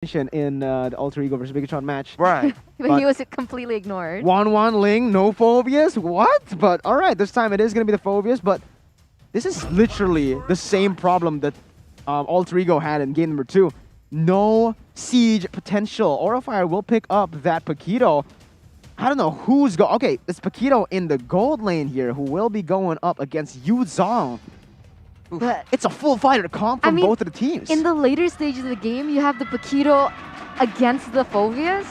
in the Alter Ego versus Bigatron match. Right. But he was completely ignored. 1-1 Ling, no phobias. What? But all right, this time it is going to be the phobias. But this is literally the same problem that Alter Ego had in game number 2. No siege potential. Aura Fire will pick up that Paquito. I don't know who's go. Okay, it's Paquito in the gold lane here who will be going up against Yu Zhong. But It's a full fighter comp from both of the teams. in the later stages of the game, you have the Paquito against the Phobias.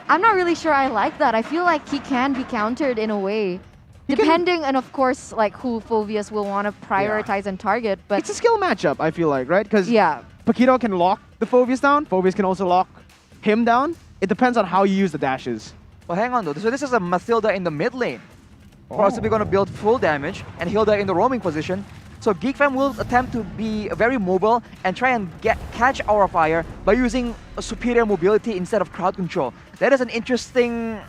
I'm not really sure I like that. I feel like he can be countered in a way. Depending on, of course, like who Phobias will want to prioritize and target. But it's a skill matchup, I feel like, right? Because yeah, Paquito can lock the Phobias down. Phobias can also lock him down. It depends on how you use the dashes. Well, hang on though. So this is a Mathilda in the mid lane. Possibly going to build full damage and Hilda in the roaming position. So Geek Fam will attempt to be very mobile and try and catch Aura Fire by using a superior mobility instead of crowd control. That is an interesting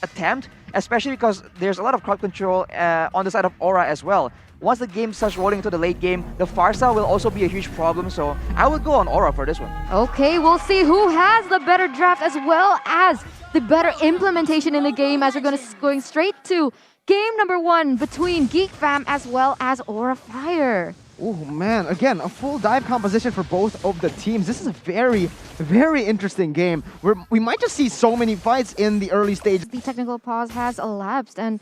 attempt, especially because there's a lot of crowd control on the side of Aura as well. Once the game starts rolling into the late game, the Farsa will also be a huge problem, so I would go on Aura for this one. okay, we'll see who has the better draft as well as the better implementation in the game as we're going straight to game number 1 between Geek Fam as well as Aura Fire. Oh man, again, a full dive composition for both of the teams. This is a very, very interesting game where we might just see so many fights in the early stage. The technical pause has elapsed, and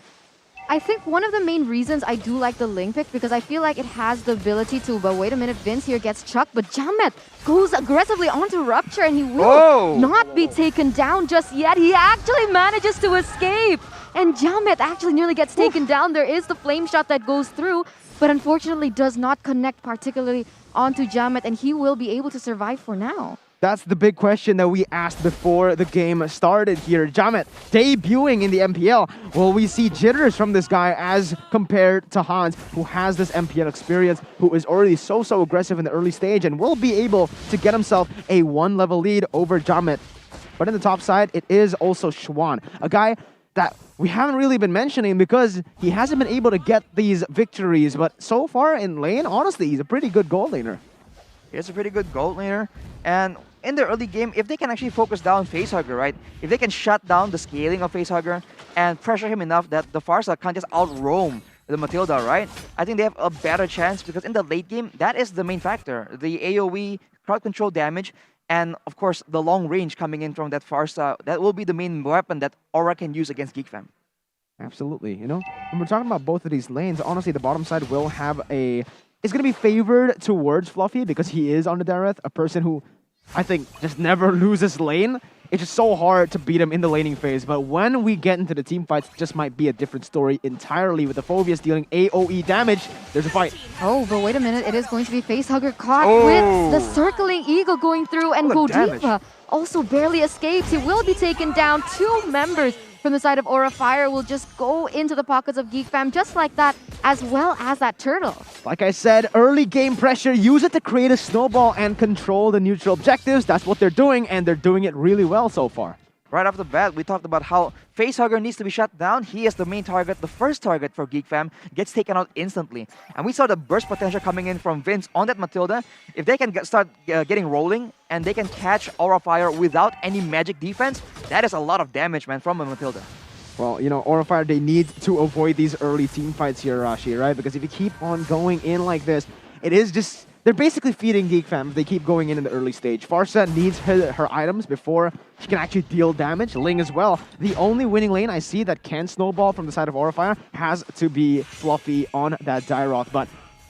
I think one of the main reasons I do like the Ling pick because I feel like it has the ability to, but wait a minute, Vince here gets chucked, but Jamet goes aggressively onto Rupture and he will not be taken down just yet. He actually manages to escape, and Jamet actually nearly gets taken down. There is the flame shot that goes through, but unfortunately does not connect particularly onto Jamet, and he will be able to survive for now. That's the big question that we asked before the game started here. Jamet debuting in the MPL. Will we see jitters from this guy as compared to Hans, who has this MPL experience, who is already so aggressive in the early stage and will be able to get himself a 1-level lead over Jamet. But in the top side, it is also Schwan, a guy that we haven't really been mentioning because he hasn't been able to get these victories. But so far in lane, honestly, he's a pretty good gold laner. He's a pretty good gold laner. And in the early game, if they can actually focus down Facehugger, right? If they can shut down the scaling of Facehugger and pressure him enough that the Farsa can't just out-roam the Mathilda, right? I think they have a better chance because in the late game, that is the main factor. The AoE, crowd control damage, and of course, the long range coming in from that Farsa, that will be the main weapon that Aura can use against Geek Fam. Absolutely. You know, when we're talking about both of these lanes, honestly, the bottom side will have a... It's going to be favored towards Fluffy because he is on the Dareth, a person who I think just never loses lane. It's just so hard to beat him in the laning phase. But when we get into the team fights, it just might be a different story entirely with the Phobias dealing AoE damage. There's a fight. Oh, but wait a minute. It is going to be Facehugger caught with the circling eagle going through, and Godiva also barely escapes. He will be taken down. 2 members from the side of Aura Fire will just go into the pockets of Geek Fam just like that, as well as that turtle. Like I said, early game pressure, use it to create a snowball and control the neutral objectives. That's what they're doing, and they're doing it really well so far. Right off the bat, we talked about how Facehugger needs to be shut down. He is the main target. The first target for Geek Fam gets taken out instantly. And we saw the burst potential coming in from Vince on that Mathilda. If they can start getting rolling and they can catch Aura Fire without any magic defense, that is a lot of damage, man, from a Mathilda. Well, you know, Aura Fire, they need to avoid these early team fights here, Rashi, right? Because if you keep on going in like this, it is just... They're basically feeding Geek Fam if they keep going in the early stage. Farsa needs her items before she can actually deal damage. Ling as well. The only winning lane I see that can snowball from the side of Aura Fire has to be Fluffy on that Dyroth. But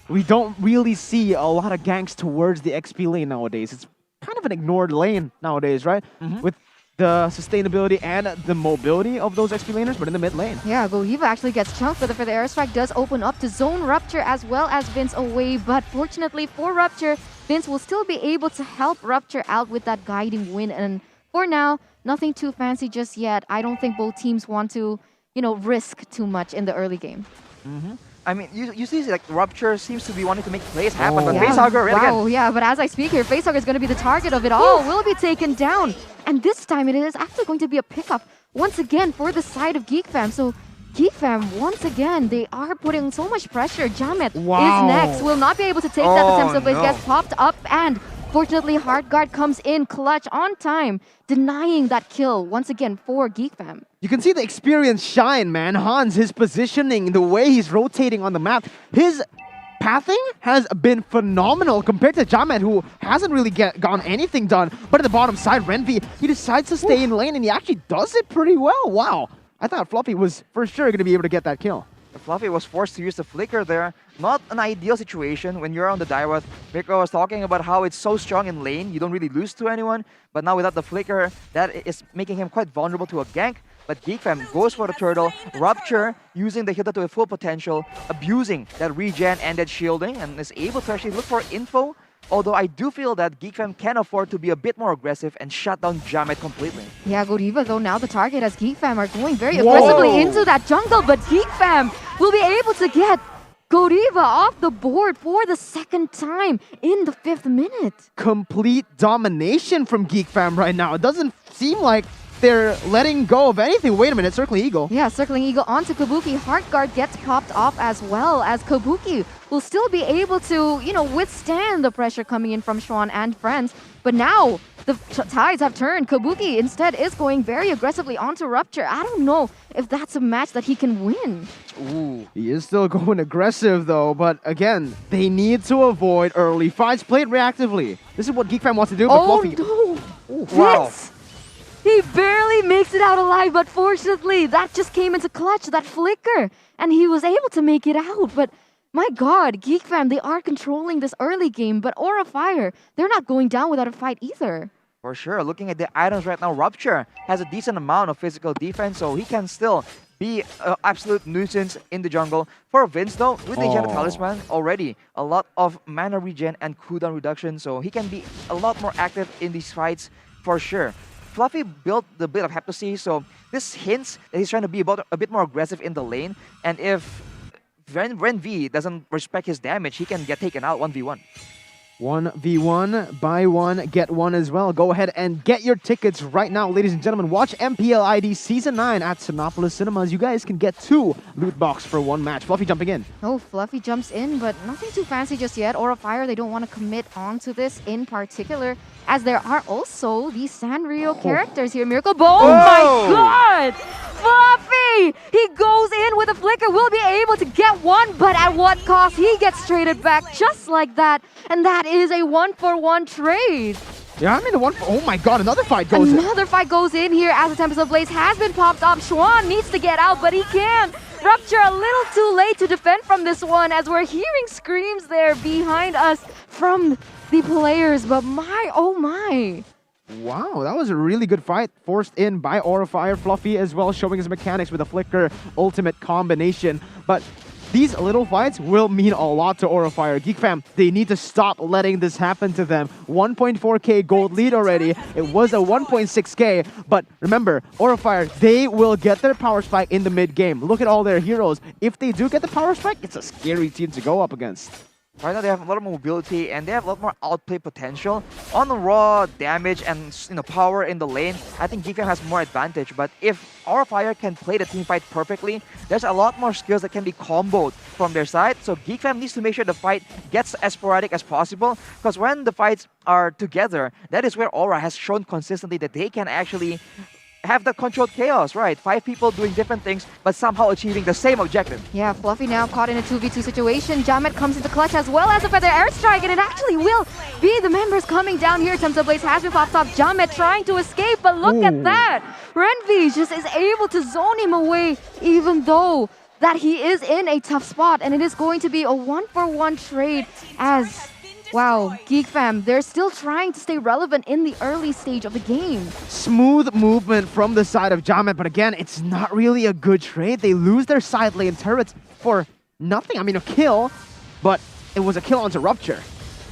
we don't really see a lot of ganks towards the XP lane nowadays. It's kind of an ignored lane nowadays, right? With the sustainability and the mobility of those XP laners, but in the mid lane. Yeah, Godiva actually gets chunked, but for the airstrike does open up to zone Rupture as well as Vince away. But fortunately for Rupture, Vince will still be able to help Rupture out with that guiding win. And for now, nothing too fancy just yet. I don't think both teams want to, you know, risk too much in the early game. I mean, you see, like, Rupture seems to be wanting to make plays happen, but Facehugger, wow, yeah, but as I speak here, Facehugger is going to be the target of it all. Will be taken down. And this time it is actually going to be a pickup once again for the side of Geek Fam. So Geek Fam, once again, they are putting so much pressure. Jamet is next. Will not be able to take that attempt, so it gets popped up, and Fortunately, Hardguard comes in clutch on time, denying that kill once again for Geek Fam. You can see the experience shine, man. Hans, his positioning, the way he's rotating on the map, his pathing has been phenomenal compared to Jamet, who hasn't really gotten anything done. But at the bottom side, Renvi, he decides to stay in lane, and he actually does it pretty well. Wow. I thought Fluffy was for sure going to be able to get that kill. Fluffy was forced to use the flicker there. Not an ideal situation when you're on the Daiwath. Mirko was talking about how it's so strong in lane, you don't really lose to anyone. But now without the flicker, that is making him quite vulnerable to a gank. But Geek Fam goes for the turtle, Rupture, using the Hilda to its full potential, abusing that regen and that shielding, and is able to actually look for info. Although I do feel that Geek Fam can afford to be a bit more aggressive and shut down Jamet completely. Yeah, Godiva, though, now the target as Geek Fam are going very aggressively into that jungle, but Geek Fam will be able to get Godiva off the board for the second time in the 5th minute. Complete domination from Geek Fam right now. It doesn't seem like they're letting go of anything. Wait a minute, Circling Eagle. Yeah, Circling Eagle onto Kabuki. Heartguard gets popped off as well, as Kabuki will still be able to, withstand the pressure coming in from Schwan and friends. But now the tides have turned. Kabuki instead is going very aggressively onto Rupture. I don't know if that's a match that he can win. Ooh, he is still going aggressive though, but again, they need to avoid early fights. Play it reactively. This is what Geek Fam wants to do, but Oh Fluffy... no! Ooh, wow. Yes! He barely makes it out alive, but fortunately, that just came into clutch, that flicker, and he was able to make it out. But my god, Geek Fam, they are controlling this early game, but Aura Fire, they're not going down without a fight either. For sure, looking at the items right now, Rupture has a decent amount of physical defense, so he can still be an absolute nuisance in the jungle. For Vince though, with the Enchanted Talisman, already a lot of mana regen and cooldown reduction, so he can be a lot more active in these fights for sure. Fluffy built the bit of Heptasy, so this hints that he's trying to be a bit more aggressive in the lane, and if Ren V doesn't respect his damage, he can get taken out 1v1. 1v1, buy one, get one as well. Go ahead and get your tickets right now, ladies and gentlemen. Watch MPL ID Season 9 at Sinopolis Cinemas. You guys can get 2 loot box for 1 match. Fluffy jumping in. Oh, Fluffy jumps in, but nothing too fancy just yet. Aura Fire, they don't want to commit onto this in particular, as there are also these Sanrio characters here. Miracle Bow! Oh my god! Fluffy! He goes in with a flicker, will be able to get one, but at what cost? He gets traded back just like that, and that is a 1-for-1 trade. Yeah, I mean the one. Oh my god, another fight goes in. Another fight goes in here as the Tempest of Blaze has been popped up. Schwan needs to get out, but he can't. Rupture a little too late to defend from this one, as we're hearing screams there behind us from the players, but my, oh my. Wow, that was a really good fight. Forced in by Aura Fire. Fluffy as well, showing his mechanics with a flicker ultimate combination. But these little fights will mean a lot to Aura Fire. Geek Fam, they need to stop letting this happen to them. 1.4k gold lead already. It was a 1.6k, but remember, Aura Fire, they will get their power spike in the mid game. Look at all their heroes. If they do get the power spike, it's a scary team to go up against. Right now they have a lot of mobility and they have a lot more outplay potential. On the raw damage and power in the lane, I think Geek Fam has more advantage. But if Aura Fire can play the team fight perfectly, there's a lot more skills that can be comboed from their side. So Geek Fam needs to make sure the fight gets as sporadic as possible, because when the fights are together, that is where Aura has shown consistently that they can actually have the controlled chaos, right? 5 people doing different things, but somehow achieving the same objective. Yeah, Fluffy now caught in a 2v2 situation. Jamet comes into clutch as well as a Feather Airstrike, and it actually will be the members coming down here. Tempest Blaze has been popped up. Jamet trying to escape, but look at that! Renvi just is able to zone him away, even though that he is in a tough spot, and it is going to be a 1-for-1 trade as... Wow, Geek Fam, they're still trying to stay relevant in the early stage of the game. Smooth movement from the side of Jamet, but again, it's not really a good trade. They lose their side lane turrets for nothing. I mean, a kill, but it was a kill onto Rupture.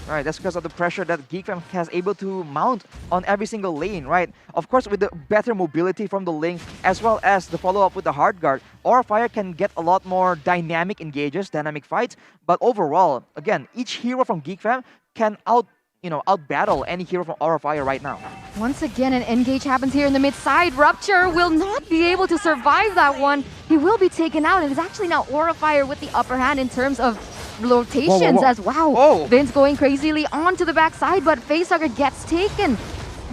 Right, that's because of the pressure that Geek Fam has able to mount on every single lane, right? Of course, with the better mobility from the link, as well as the follow-up with the hard guard, Aura Fire can get a lot more dynamic engages, dynamic fights. But overall, again, each hero from Geek Fam can out-battle any hero from Aura Fire right now. Once again, an engage happens here in the mid side. Rupture will not be able to survive that one. He will be taken out. It is actually now Aura Fire with the upper hand in terms of rotations whoa. as wow. Oh. Vince going crazily onto the backside, but Facehugger gets taken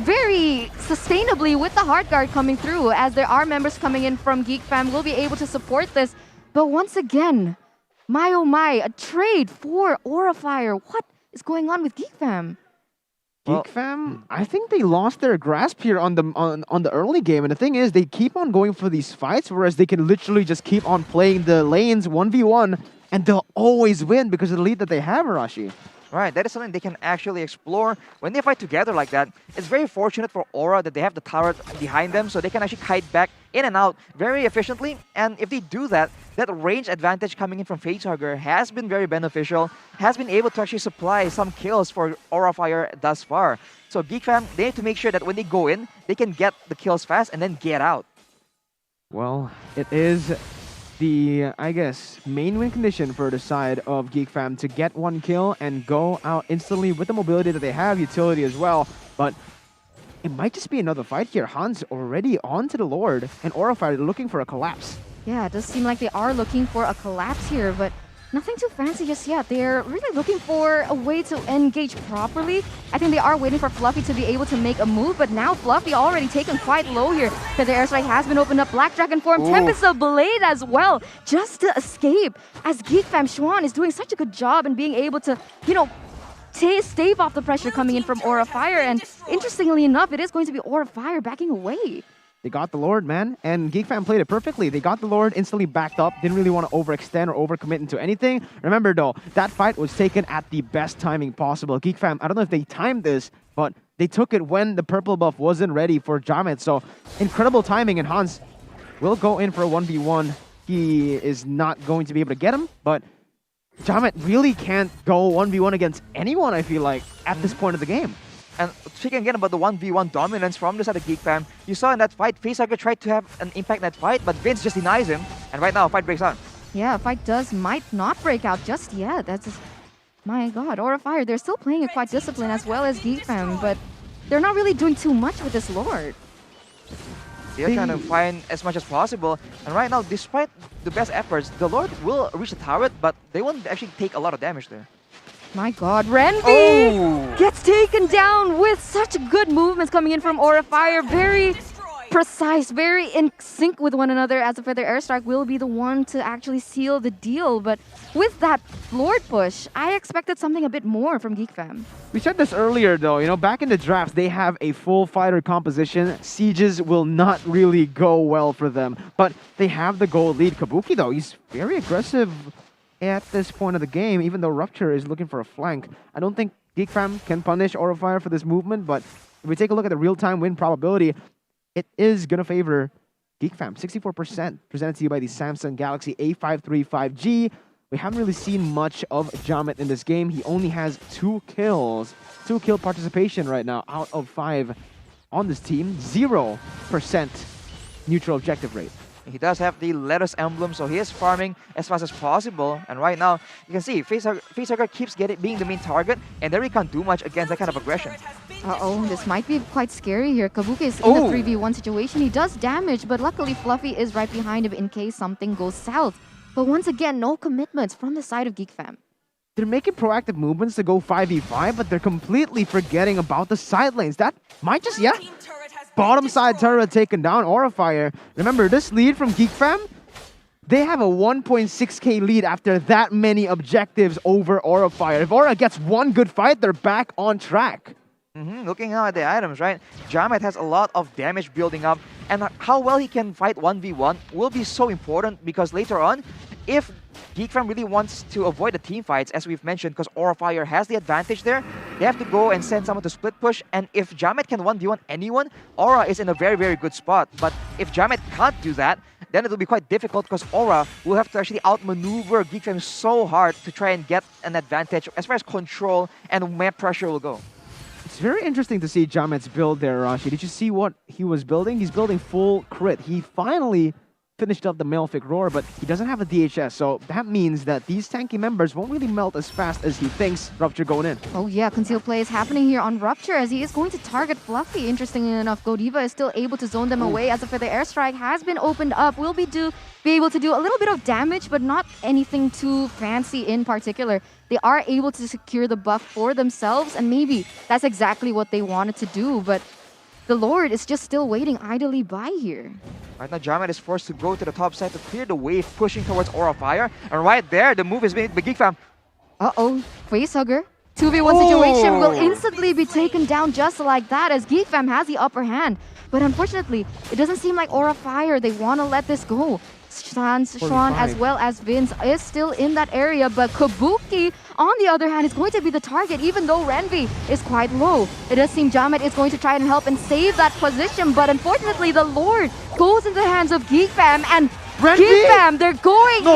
very sustainably with the hard guard coming through, as there are members coming in from Geek Fam will be able to support this. But once again, my oh my, a trade for Aura Fire. What is going on with Geek Fam? Geek Fam, I think they lost their grasp here on the early game, and the thing is, they keep on going for these fights, whereas they can literally just keep on playing the lanes 1v1, and they'll always win because of the lead that they have, Arashi. Right, that is something they can actually explore. When they fight together like that, it's very fortunate for Aura that they have the turret behind them, so they can actually kite back in and out very efficiently. And if they do that, that range advantage coming in from Facehugger has been very beneficial, has been able to actually supply some kills for Aura Fire thus far. So Geek Fam, they need to make sure that when they go in, they can get the kills fast and then get out. Well, it is the, I guess, main win condition for the side of Geek Fam to get one kill and go out instantly with the mobility that they have, utility as well. But it might just be another fight here. Hans already onto the Lord, and Aura Fire looking for a collapse. Yeah, it does seem like they are looking for a collapse here, but nothing too fancy just yet. They're really looking for a way to engage properly. I think they are waiting for Fluffy to be able to make a move, but now Fluffy already taken quite low here. Because the airstrike has been opened up. Black Dragon form, Tempest of Blade as well, just to escape. As Geek Fam Schwan is doing such a good job in being able to, you know, stave off the pressure coming in from Aura Fire. And interestingly enough, it is going to be Aura Fire backing away. They got the Lord, man, and Geek Fam played it perfectly. They got the Lord, instantly backed up, didn't really want to overextend or overcommit into anything. Remember though, that fight was taken at the best timing possible. Geek Fam, I don't know if they timed this, but they took it when the purple buff wasn't ready for Jamet. So incredible timing, and Hans will go in for a 1v1. He is not going to be able to get him, but Jamet really can't go 1v1 against anyone, I feel like, at this point of the game. And speaking again about the 1v1 dominance from the side of Geek Fam, you saw in that fight, Facehugger tried to have an impact in that fight, but Vince just denies him. And right now, fight breaks out. Yeah, fight might not break out just yet. That's just, my god, Aura Fire, they're still playing it quite disciplined as well as Geek Fam, but they're not really doing too much with this Lord. They're trying to find as much as possible. And right now, despite the best efforts, the Lord will reach the turret, but they won't actually take a lot of damage there. My god, Renvi gets taken down with such good movements coming in from Aura Fire. Very precise, very in sync with one another, as the Feather Airstrike will be the one to actually seal the deal. But with that Lord push, I expected something a bit more from Geek Fam. We said this earlier though, you know, back in the drafts, they have a full fighter composition. Sieges will not really go well for them, but they have the gold lead. Kabuki though, he's very aggressive at this point of the game, even though Rupture is looking for a flank. I don't think Geek Fam can punish Aura Fire for this movement, but if we take a look at the real-time win probability, it is going to favor Geek Fam. 64% presented to you by the Samsung Galaxy A535G. We haven't really seen much of Jamet in this game. He only has 2 kills. 2 kill participation right now out of 5 on this team. 0% neutral objective rate. He does have the lettuce emblem, so he is farming as fast as possible. And right now, you can see Facehugger keeps being the main target, and they really can't do much against that kind of aggression. Uh-oh, this might be quite scary here. Kabuki is in a 3v1 situation. He does damage, but luckily Fluffy is right behind him in case something goes south. But once again, no commitments from the side of Geek Fam. They're making proactive movements to go 5v5, but they're completely forgetting about the side lanes. That might just, bottom side turret taken down, Aura Fire. Remember, this lead from Geek Fam, they have a 1.6k lead after that many objectives over Aura Fire. If Aura gets one good fight, they're back on track. Looking now at the items, right? Jamet has a lot of damage building up, and how well he can fight 1v1 will be so important, because later on, if Geek Fam really wants to avoid the team fights, as we've mentioned, because Aura Fire has the advantage there, they have to go and send someone to split push. And if Jamet can 1v1 anyone, Aura is in a very, very good spot. But if Jamet can't do that, then it will be quite difficult, because Aura will have to actually outmaneuver Geek Fam so hard to try and get an advantage as far as control and map pressure will go. It's very interesting to see Jamet's build there, Rashi. Did you see what he was building? He's building full crit. He finally finished up the Malefic Roar, but he doesn't have a DHS, so that means that these tanky members won't really melt as fast as he thinks. Rupture going in. Oh yeah, concealed play is happening here on Rupture as he is going to target Fluffy. Interestingly enough, Godiva is still able to zone them away as the Feather Airstrike has been opened up. Will be able to do a little bit of damage, but not anything too fancy in particular. They are able to secure the buff for themselves, and maybe that's exactly what they wanted to do, but the Lord is just still waiting idly by here. Right now, Jamet is forced to go to the top side to clear the wave, pushing towards Aura Fire. And right there, the move is made by Geek Fam. Uh-oh, Facehugger. 2v1 situation will instantly be taken down just like that as Geek Fam has the upper hand. But unfortunately, it doesn't seem like Aura Fire. They want to let this go. Sean as well as Vince is still in that area, but Kabuki, on the other hand, is going to be the target, even though Renvi is quite low. It does seem Jamet is going to try and help and save that position, but unfortunately, the Lord goes into the hands of Geek Fam, and Geek Fam, they're going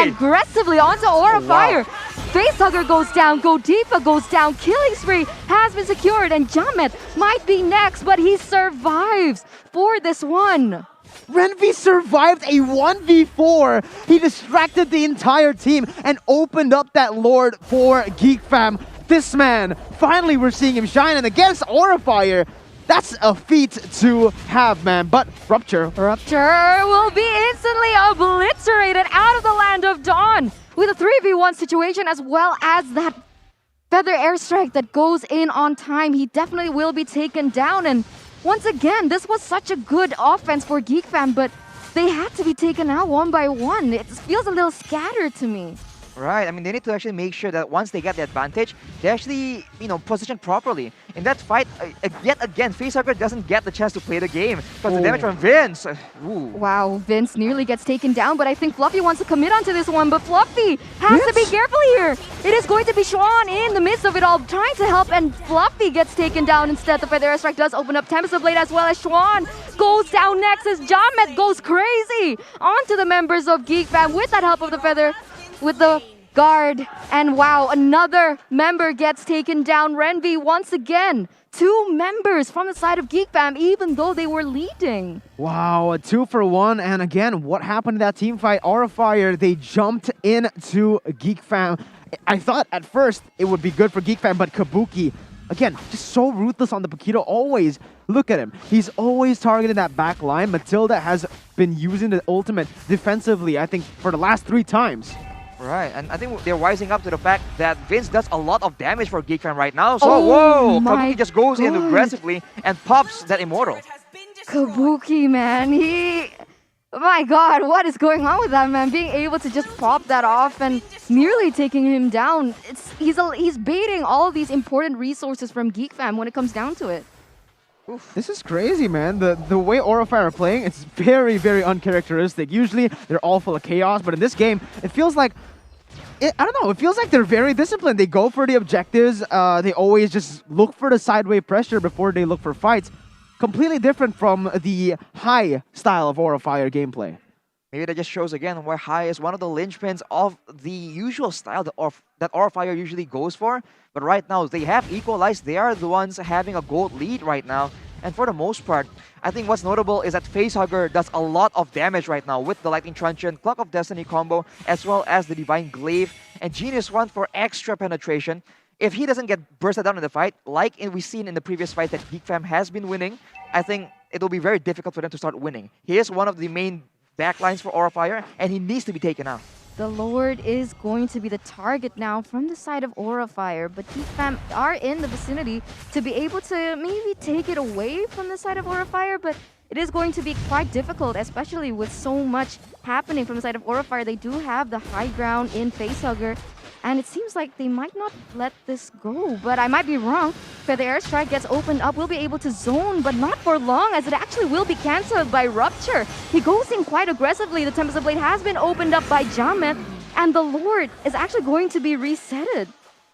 aggressively onto Aura Fire. Facehugger goes down, Godiva goes down, Killing Spree has been secured, and Jamet might be next, but he survives for this one. Renvi survived a 1v4. He distracted the entire team and opened up that Lord for Geek Fam. This man, finally we're seeing him shine, and against Aura Fire, that's a feat to have, man. But Rupture will be instantly obliterated out of the Land of Dawn with a 3v1 situation, as well as that Feather Airstrike that goes in on time. He definitely will be taken down, and once again, this was such a good offense for Geek Fam, but they had to be taken out one by one. It feels a little scattered to me. Right, I mean, they need to actually make sure that once they get the advantage, they actually, position properly. In that fight, yet again, Facehugger doesn't get the chance to play the game because the damage from Vince. Wow, Vince nearly gets taken down, but I think Fluffy wants to commit onto this one, but Fluffy has to be careful here. It is going to be Sean in the midst of it all, trying to help, and Fluffy gets taken down instead. The Feather Airstrike does open up Tempest of Blade, as well as Schwan goes down next as Jamet goes crazy onto the members of Geek Fam with that help of the Feather, with the guard, and wow, another member gets taken down. Renvi once again. 2 members from the side of Geek Fam, even though they were leading. Wow, a 2-for-1, and again, what happened to that team fight? Aura Fire, they jumped into Geek Fam. I thought at first it would be good for Geek Fam, but Kabuki, again, just so ruthless on the Paquito. Always, look at him. He's always targeting that back line. Matilda has been using the ultimate defensively, I think, for the last 3 times. Right, and I think they're wising up to the fact that Vince does a lot of damage for Geek Fam right now. So, whoa! Kabuki just goes in aggressively and pops that Immortal. Kabuki, man, my God, what is going on with that man? Being able to just pop that off and nearly taking him down. He's baiting all of these important resources from Geek Fam when it comes down to it. Oof. This is crazy, man. The way Aura Fire are playing, it's very, very uncharacteristic. Usually, they're all full of chaos, but in this game, it feels like I don't know, it feels like they're very disciplined. They go for the objectives. They always just look for the sideway pressure before they look for fights. Completely different from the high style of Aura Fire gameplay. Maybe that just shows again why high is one of the linchpins of the usual style that Aura Fire usually goes for. But right now, they have equalized. They are the ones having a gold lead right now. And for the most part, I think what's notable is that Facehugger does a lot of damage right now with the Lightning Truncheon, Clock of Destiny combo, as well as the Divine Glaive, and Genius One for extra penetration. If he doesn't get bursted down in the fight, like we've seen in the previous fight that Geek Fam has been winning, I think it'll be very difficult for them to start winning. He is one of the main backlines for Aura Fire, and he needs to be taken out. The Lord is going to be the target now from the side of Aura Fire, but Geek Fam are in the vicinity to be able to maybe take it away from the side of Aura Fire, but it is going to be quite difficult, especially with so much happening from the side of Aura Fire. They do have the high ground in Facehugger, and it seems like they might not let this go, but I might be wrong. Feather Airstrike gets opened up, will be able to zone, but not for long, as it actually will be cancelled by Rupture. He goes in quite aggressively. The Tempest of Blade has been opened up by Jamet, and the Lord is actually going to be resetted.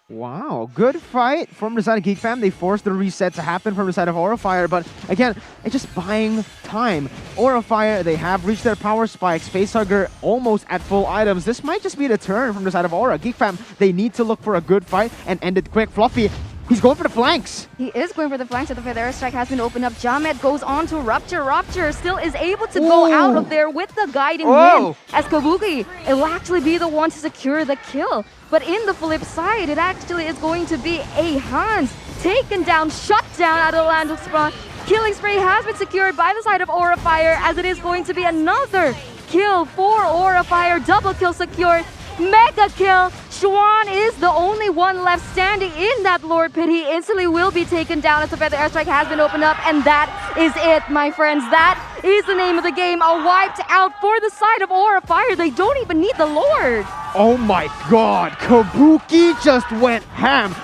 Wow, good fight from the side of Geek Fam. They forced the reset to happen from the side of Aura Fire, but again, it's just buying time. Aura Fire, they have reached their power spikes. Facehugger almost at full items. This might just be the turn from the side of Aura. Geek Fam, they need to look for a good fight and end it quick. Fluffy He's going for the flanks. He is going for the flanks, but the feather airstrike has been opened up. Jamet goes on to Rupture. Rupture still is able to go out of there with the guiding wind, as Kabuki will actually be the one to secure the kill. But in the flip side, it actually is going to be a Hans taken down, shut down out of the land of Spawn. Killing spree has been secured by the side of Aura Fire, as it is going to be another kill for Aura Fire. Double kill secured. Mega kill. Xuan is the only one left standing in that Lord Pit. He instantly will be taken down as the feather airstrike has been opened up, and that is it, my friends. That is the name of the game. A wiped out for the side of Aura Fire. They don't even need the Lord. Oh my god, Kabuki just went ham.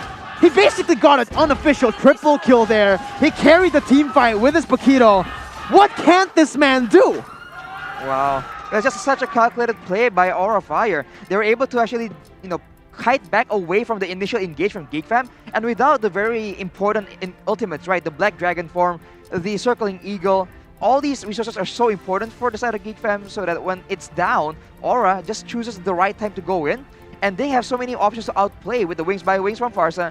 He basically got an unofficial triple kill there. He carried the team fight with his Paquito. What can't this man do? Wow. It was just such a calculated play by Aura Fire. They were able to actually, kite back away from the initial engage from Geek Fam, and without the very important ultimates, right? The Black Dragon form, the Circling Eagle, all these resources are so important for the side of Geek Fam, so that when it's down, Aura just chooses the right time to go in, and they have so many options to outplay with the Wings by Wings from Farsa.